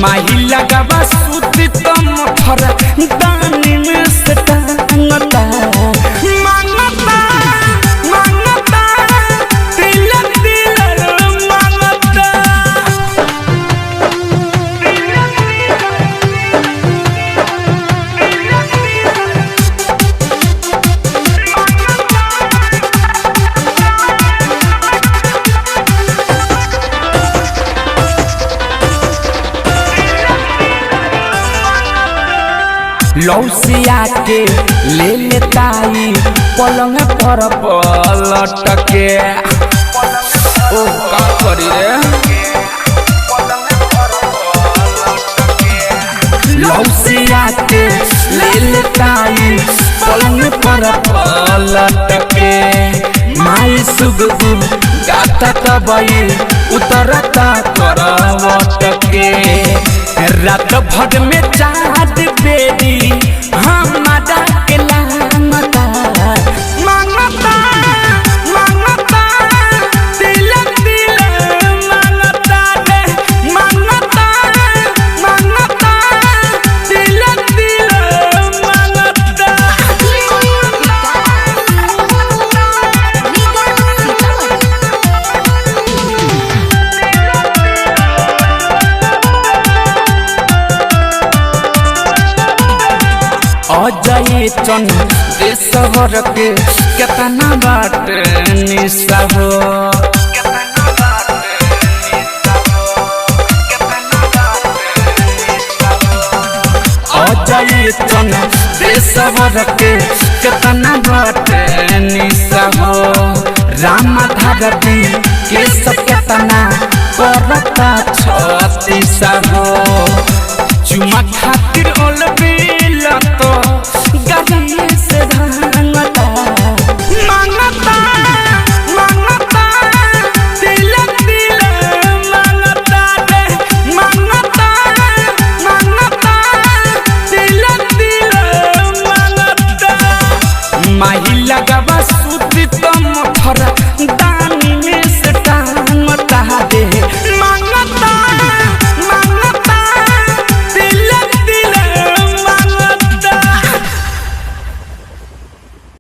माही लगावा सूती तम फर दानी में से टांगता मांगता मांगता तिलक तिलक मांगता लौसिया के ले लेताई पलंग पर पलट के ओ का करी रे लौसिया के ले लेताई पलंग पर पलट के माई सुगु गाता कबई उतरता करवट के रात भर में चाँद बेरी हमारा के लांगता मांगता मांगता तिलक तिलक मांगता रे मांगता मांगता तिलक तिलक मांगता अजय चन देशवर के केतना बाट निशा हो अजय चन देशवर के केतना बाट निशा हो राम धारती के सब केतना परता छतीसा